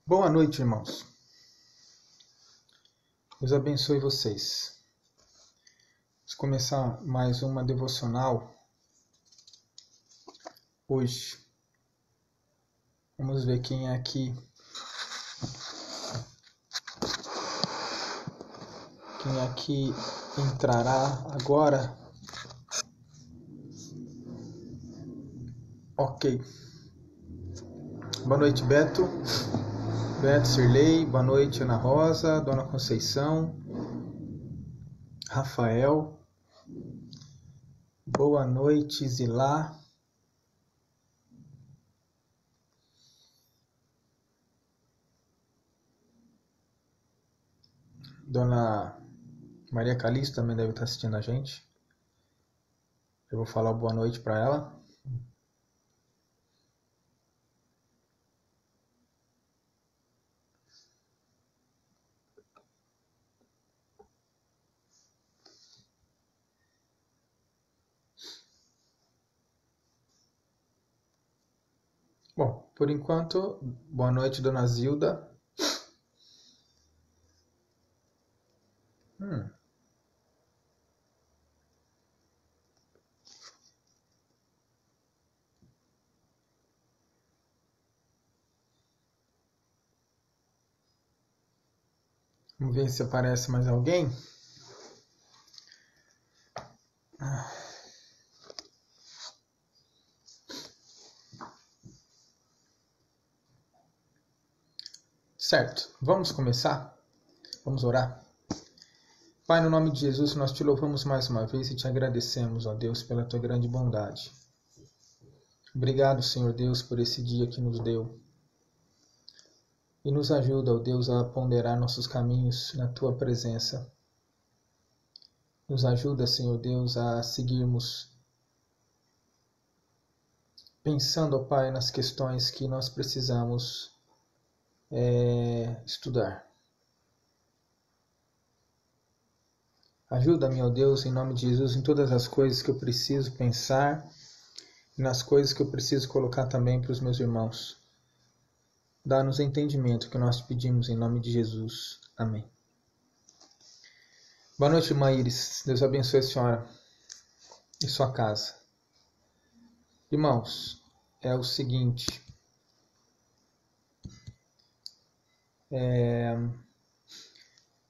Boa noite, irmãos. Deus abençoe vocês. Vamos começar mais uma devocional hoje. Vamos ver quem é aqui. Quem aqui entrará agora? Ok. Boa noite, Beto, Sirlei. Boa noite, Ana Rosa, Dona Conceição, Rafael. Boa noite, Zilá. Dona Maria Calixto também deve estar assistindo a gente. Eu vou falar boa noite para ela. Bom, por enquanto, boa noite, Dona Zilda. Vamos ver se aparece mais alguém. Certo, vamos começar? Vamos orar? Pai, no nome de Jesus, nós te louvamos mais uma vez e te agradecemos, ó Deus, pela tua grande bondade. Obrigado, Senhor Deus, por esse dia que nos deu. E nos ajuda, ó Deus, a ponderar nossos caminhos na tua presença. Nos ajuda, Senhor Deus, a seguirmos pensando, ó Pai, nas questões que nós precisamos estudar. Ajuda-me, ó Deus, em nome de Jesus, em todas as coisas que eu preciso pensar e nas coisas que eu preciso colocar também para os meus irmãos. Dá-nos entendimento que nós te pedimos em nome de Jesus. Amém. Boa noite, irmã Iris. Deus abençoe a senhora e sua casa. Irmãos, é o seguinte.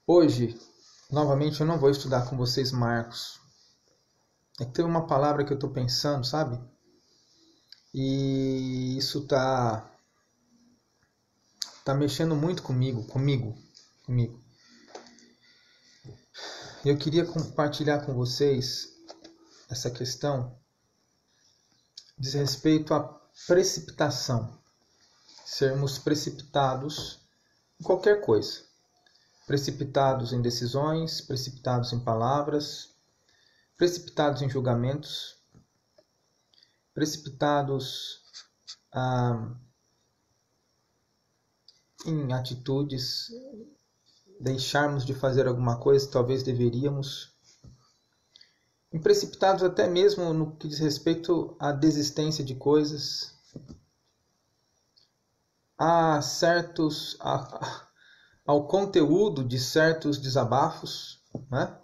Hoje, novamente, eu não vou estudar com vocês Marcos. É que tem uma palavra que eu estou pensando, sabe? E isso tá mexendo muito comigo. Eu queria compartilhar com vocês essa questão. Diz respeito à precipitação. Sermos precipitados em qualquer coisa. Precipitados em decisões, precipitados em palavras, precipitados em julgamentos, precipitados em atitudes, deixarmos de fazer alguma coisa que talvez deveríamos, precipitados até mesmo no que diz respeito à desistência de coisas, ao conteúdo de certos desabafos, né?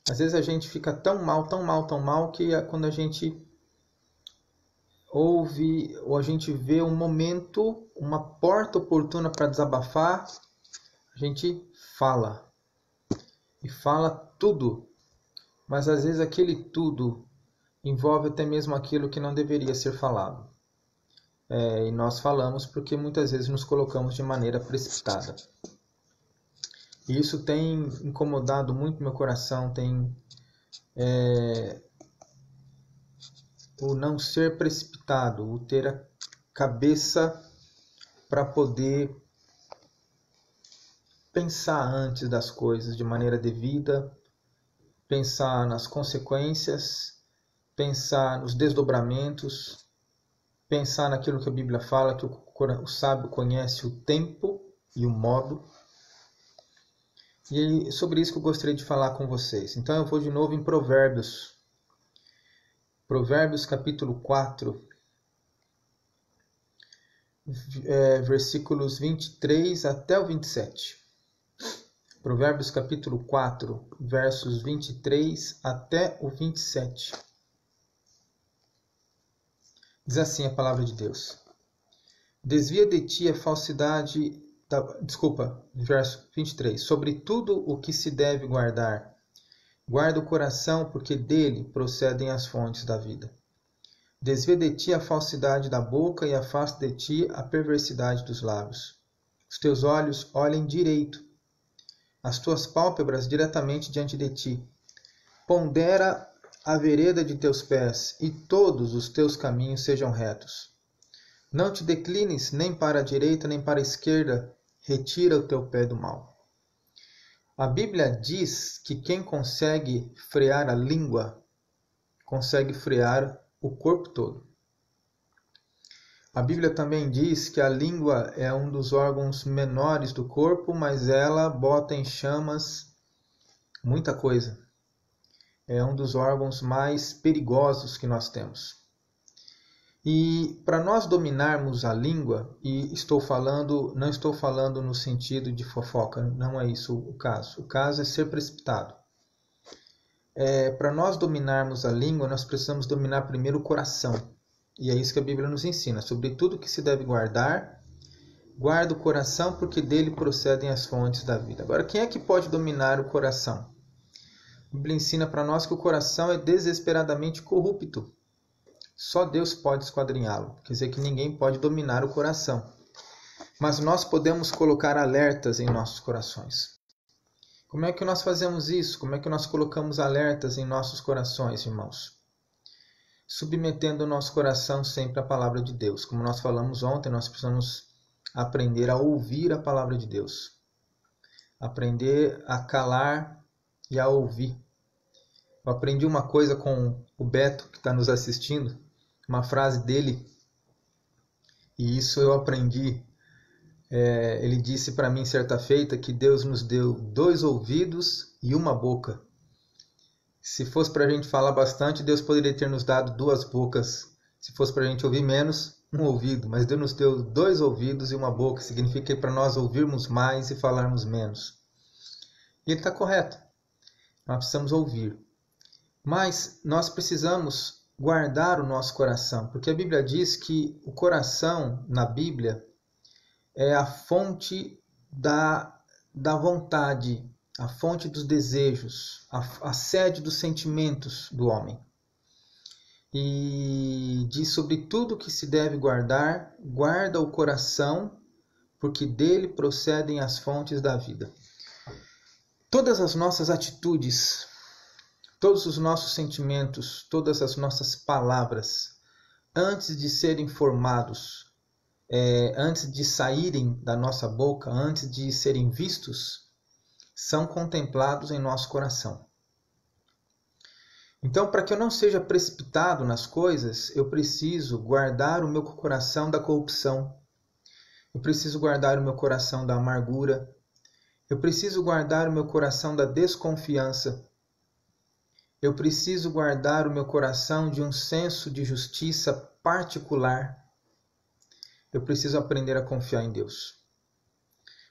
Às vezes a gente fica tão mal, que quando a gente ouve ou a gente vê um momento, uma porta oportuna para desabafar, a gente fala. E fala tudo. Mas às vezes aquele tudo envolve até mesmo aquilo que não deveria ser falado. E nós falamos porque muitas vezes nos colocamos de maneira precipitada. E isso tem incomodado muito meu coração, o não ser precipitado, o ter a cabeça para poder pensar antes das coisas de maneira devida, pensar nas consequências, pensar nos desdobramentos, pensar naquilo que a Bíblia fala, que o sábio conhece o tempo e o modo. E é sobre isso que eu gostaria de falar com vocês. Então eu vou de novo em Provérbios. Provérbios capítulo 4, versículos 23 até o 27. Provérbios capítulo 4, versos 23 até o 27. Diz assim a palavra de Deus. Desvia de ti a falsidade... verso 23. Sobre tudo o que se deve guardar, guarda o coração, porque dele procedem as fontes da vida. Desvia de ti a falsidade da boca e afasta de ti a perversidade dos lábios. Os teus olhos olhem direito, as tuas pálpebras diretamente diante de ti. Pondera a vereda de teus pés, e todos os teus caminhos sejam retos. Não te declines nem para a direita nem para a esquerda, retira o teu pé do mal. A Bíblia diz que quem consegue frear a língua, consegue frear o corpo todo. A Bíblia também diz que a língua é um dos órgãos menores do corpo, mas ela bota em chamas muita coisa. É um dos órgãos mais perigosos que nós temos. E para nós dominarmos a língua, e não estou falando no sentido de fofoca, não é isso o caso. O caso é ser precipitado. Para nós dominarmos a língua, nós precisamos dominar primeiro o coração. E é isso que a Bíblia nos ensina. Sobre tudo que se deve guardar, guarda o coração, porque dele procedem as fontes da vida. Agora, quem é que pode dominar o coração? A Bíblia ensina para nós que o coração é desesperadamente corrupto. Só Deus pode esquadrinhá-lo. Quer dizer que ninguém pode dominar o coração. Mas nós podemos colocar alertas em nossos corações. Como é que nós fazemos isso? Como é que nós colocamos alertas em nossos corações, irmãos? Submetendo o nosso coração sempre à palavra de Deus. Como nós falamos ontem, nós precisamos aprender a ouvir a palavra de Deus. Aprender a calar e a ouvir. Eu aprendi uma coisa com o Beto, que está nos assistindo, uma frase dele, e isso eu aprendi. Ele disse para mim certa feita que Deus nos deu 2 ouvidos e uma boca. Se fosse para a gente falar bastante, Deus poderia ter nos dado 2 bocas. Se fosse para a gente ouvir menos, 1 ouvido. Mas Deus nos deu 2 ouvidos e uma boca. Significa que para nós ouvirmos mais e falarmos menos. E ele está correto. Nós precisamos ouvir. Mas nós precisamos guardar o nosso coração. Porque a Bíblia diz que o coração, na Bíblia, é a fonte da vontade, a fonte dos desejos, a sede dos sentimentos do homem. E diz sobre tudo que se deve guardar, guarda o coração, porque dele procedem as fontes da vida. Todas as nossas atitudes, todos os nossos sentimentos, todas as nossas palavras, antes de serem formados, antes de saírem da nossa boca, antes de serem vistos, são contemplados em nosso coração. Então, para que eu não seja precipitado nas coisas, eu preciso guardar o meu coração da corrupção. Eu preciso guardar o meu coração da amargura. Eu preciso guardar o meu coração da desconfiança. Eu preciso guardar o meu coração de um senso de justiça particular. Eu preciso aprender a confiar em Deus.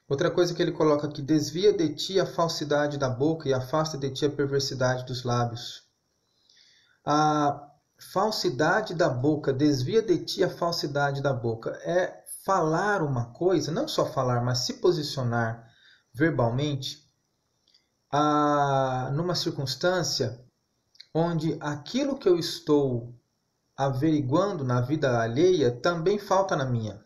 Outra coisa que ele coloca aqui: desvia de ti a falsidade da boca e afasta de ti a perversidade dos lábios. A falsidade da boca, desvia de ti a falsidade da boca, é falar uma coisa, não só falar, mas se posicionar verbalmente numa circunstância onde aquilo que eu estou averiguando na vida alheia também falta na minha.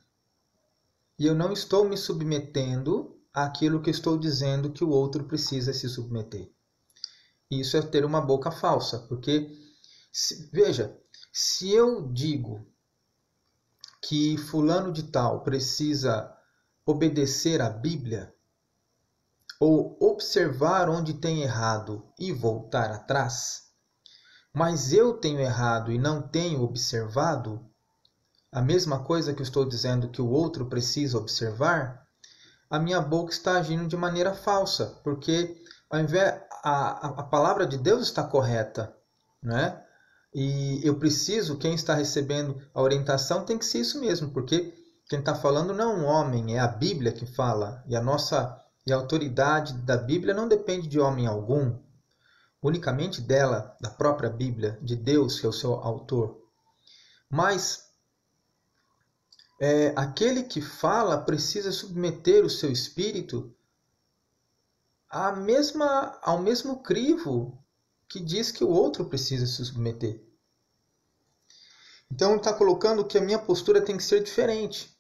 E eu não estou me submetendo àquilo que estou dizendo que o outro precisa se submeter. Isso é ter uma boca falsa, porque, veja, se eu digo que fulano de tal precisa obedecer à Bíblia, ou observar onde tem errado e voltar atrás, mas eu tenho errado e não tenho observado a mesma coisa que eu estou dizendo que o outro precisa observar, a minha boca está agindo de maneira falsa, porque ao invés, a palavra de Deus está correta, né? E eu preciso, quem está recebendo a orientação tem que ser isso mesmo, porque Quem está falando não é um homem, é a Bíblia que fala. E a autoridade da Bíblia não depende de homem algum, unicamente dela, da própria Bíblia, de Deus, que é o seu autor. Mas aquele que fala precisa submeter o seu espírito ao mesmo crivo que diz que o outro precisa se submeter. Então ele está colocando que a minha postura tem que ser diferente.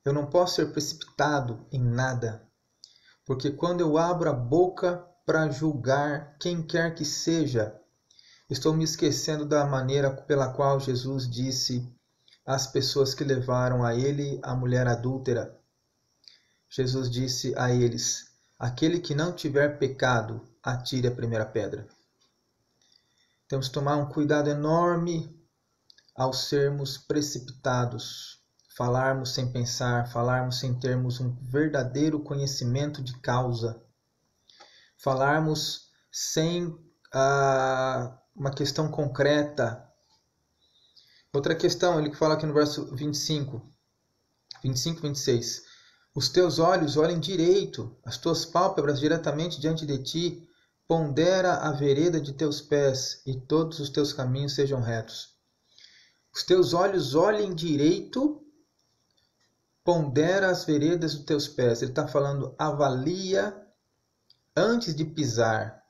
Eu não posso ser precipitado em nada, porque quando eu abro a boca para julgar quem quer que seja, estou me esquecendo da maneira pela qual Jesus disse às pessoas que levaram a ele a mulher adúltera. Jesus disse a eles: aquele que não tiver pecado, atire a primeira pedra. Temos que tomar um cuidado enorme ao sermos precipitados, falarmos sem pensar, falarmos sem termos um verdadeiro conhecimento de causa, falarmos sem uma questão concreta. Outra questão, ele fala aqui no verso 25, 26. Os teus olhos olhem direito, as tuas pálpebras diretamente diante de ti, pondera a vereda de teus pés, e todos os teus caminhos sejam retos. Os teus olhos olhem direito, pondera as veredas dos teus pés. Ele está falando, avalia antes de pisar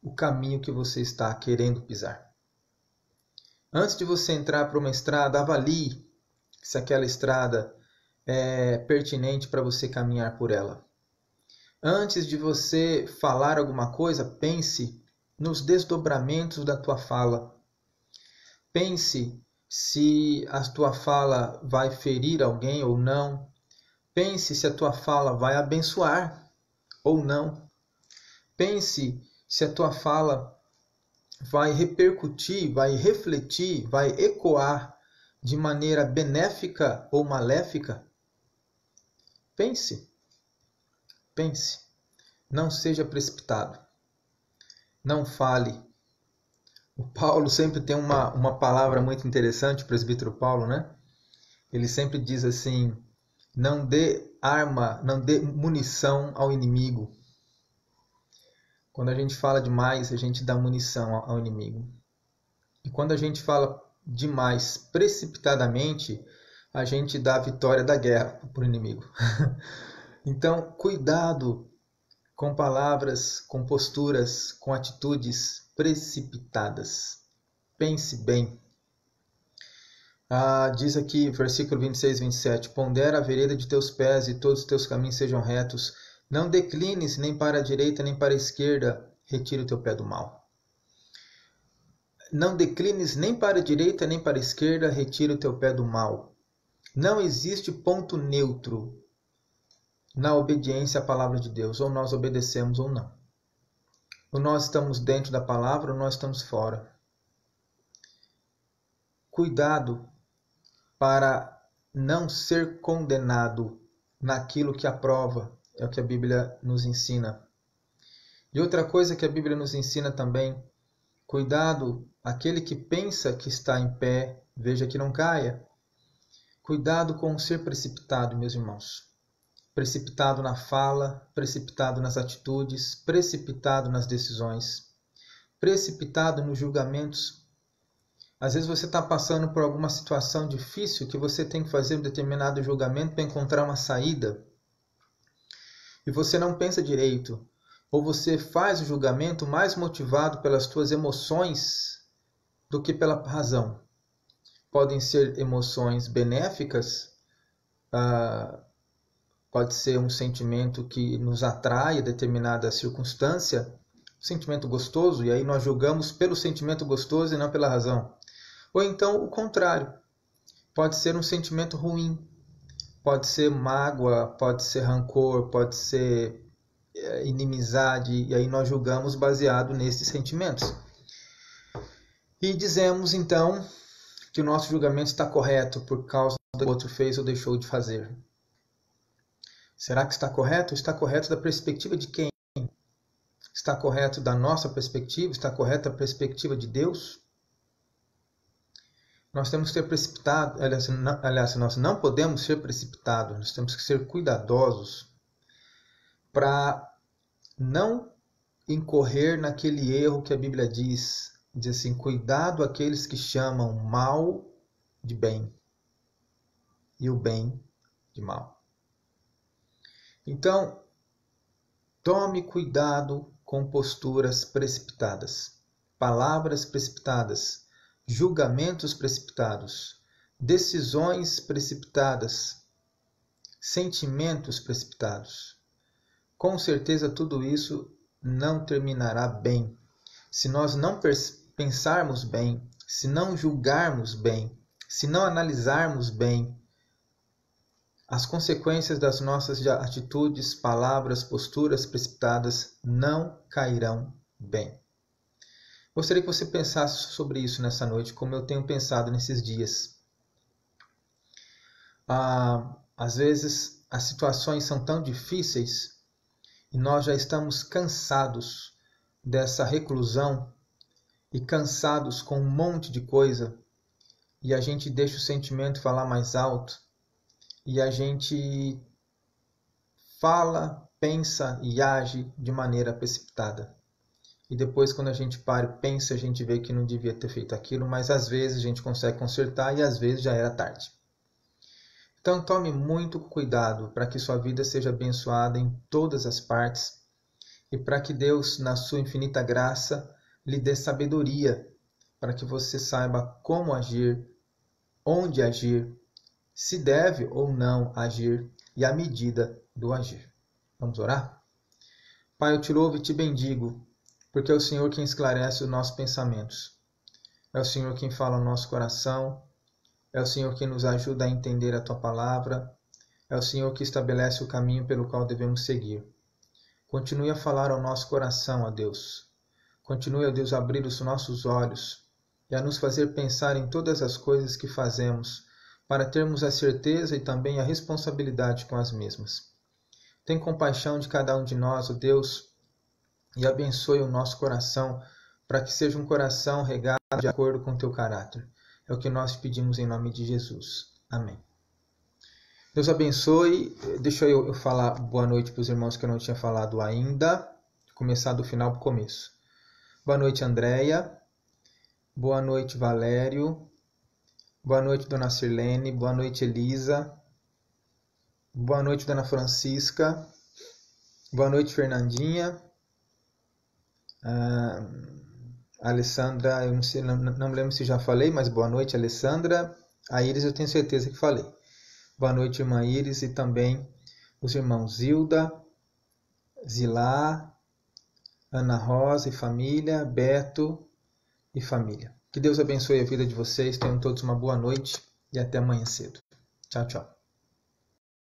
o caminho que você está querendo pisar. Antes de você entrar para uma estrada, avalie se aquela estrada é pertinente para você caminhar por ela. Antes de você falar alguma coisa, pense nos desdobramentos da tua fala. Pense se a tua fala vai ferir alguém ou não. Pense se a tua fala vai abençoar ou não. Pense se a tua fala vai repercutir, vai refletir, vai ecoar de maneira benéfica ou maléfica. Pense. Pense. Não seja precipitado. Não fale. O Paulo sempre tem uma palavra muito interessante, o presbítero Paulo, né? Ele sempre diz assim, não dê arma, não dê munição ao inimigo. Quando a gente fala demais, a gente dá munição ao inimigo. E quando a gente fala demais precipitadamente, a gente dá a vitória da guerra para o inimigo. Então, cuidado com palavras, com posturas, com atitudes precipitadas. Pense bem. Diz aqui, versículo 26 e 27, pondera a vereda de teus pés e todos os teus caminhos sejam retos. Não declines nem para a direita nem para a esquerda, retira o teu pé do mal. Não declines nem para a direita nem para a esquerda, retira o teu pé do mal. Não existe ponto neutro na obediência à palavra de Deus. Ou nós obedecemos ou não. Ou nós estamos dentro da palavra ou nós estamos fora. Cuidado para não ser condenado naquilo que aprova. É o que a Bíblia nos ensina. E outra coisa que a Bíblia nos ensina também, cuidado, aquele que pensa que está em pé, veja que não caia. Cuidado com ser precipitado, meus irmãos. Precipitado na fala, precipitado nas atitudes, precipitado nas decisões, precipitado nos julgamentos. Às vezes você está passando por alguma situação difícil que você tem que fazer um determinado julgamento para encontrar uma saída. E você não pensa direito, ou você faz o julgamento mais motivado pelas tuas emoções do que pela razão. Podem ser emoções benéficas, pode ser um sentimento que nos atrai a determinada circunstância, um sentimento gostoso, e aí nós julgamos pelo sentimento gostoso e não pela razão. Ou então o contrário, pode ser um sentimento ruim, pode ser mágoa, pode ser rancor, pode ser inimizade, e aí nós julgamos baseado nesses sentimentos. E dizemos então que o nosso julgamento está correto por causa do que o outro fez ou deixou de fazer. Será que está correto? Está correto da perspectiva de quem? Está correto da nossa perspectiva? Está correto da perspectiva de Deus? nós temos que ser precipitados, aliás, nós não podemos ser precipitados, nós temos que ser cuidadosos para não incorrer naquele erro que a Bíblia diz assim, cuidado aqueles que chamam mal de bem e o bem de mal. Então, tome cuidado com posturas precipitadas, palavras precipitadas, julgamentos precipitados, decisões precipitadas, sentimentos precipitados. Com certeza tudo isso não terminará bem. Se nós não pensarmos bem, se não julgarmos bem, se não analisarmos bem as consequências das nossas atitudes, palavras, posturas precipitadas não cairão bem. Gostaria que você pensasse sobre isso nessa noite, como eu tenho pensado nesses dias. Às vezes, as situações são tão difíceis e nós já estamos cansados dessa reclusão e cansados com um monte de coisa e a gente deixa o sentimento falar mais alto. E a gente fala, pensa e age de maneira precipitada. E depois, quando a gente para e pensa, a gente vê que não devia ter feito aquilo, mas às vezes a gente consegue consertar e às vezes já era tarde. Então tome muito cuidado para que sua vida seja abençoada em todas as partes e para que Deus, na sua infinita graça, lhe dê sabedoria para que você saiba como agir, onde agir, se deve ou não agir e a medida do agir. Vamos orar? Pai, eu te louvo e te bendigo, porque é o Senhor quem esclarece os nossos pensamentos. É o Senhor quem fala no nosso coração, é o Senhor quem nos ajuda a entender a Tua palavra, é o Senhor que estabelece o caminho pelo qual devemos seguir. Continue a falar ao nosso coração, ó Deus. Continue, ó Deus, a abrir os nossos olhos e a nos fazer pensar em todas as coisas que fazemos, para termos a certeza e também a responsabilidade com as mesmas. Tem compaixão de cada um de nós, ó Deus, e abençoe o nosso coração, para que seja um coração regado de acordo com o Teu caráter. É o que nós pedimos em nome de Jesus. Amém. Deus abençoe. Deixa eu falar boa noite para os irmãos que eu não tinha falado ainda. Começar do final para o começo. Boa noite, Andréia. Boa noite, Valério. Boa noite, Dona Sirlene. Boa noite, Elisa. Boa noite, Dona Francisca. Boa noite, Fernandinha. Alessandra, eu não me lembro se já falei, mas boa noite, Alessandra. A Iris eu tenho certeza que falei. Boa noite, irmã Iris, e também os irmãos Zilda, Zilá, Ana Rosa e família, Beto e família. Que Deus abençoe a vida de vocês, tenham todos uma boa noite e até amanhã cedo. Tchau, tchau.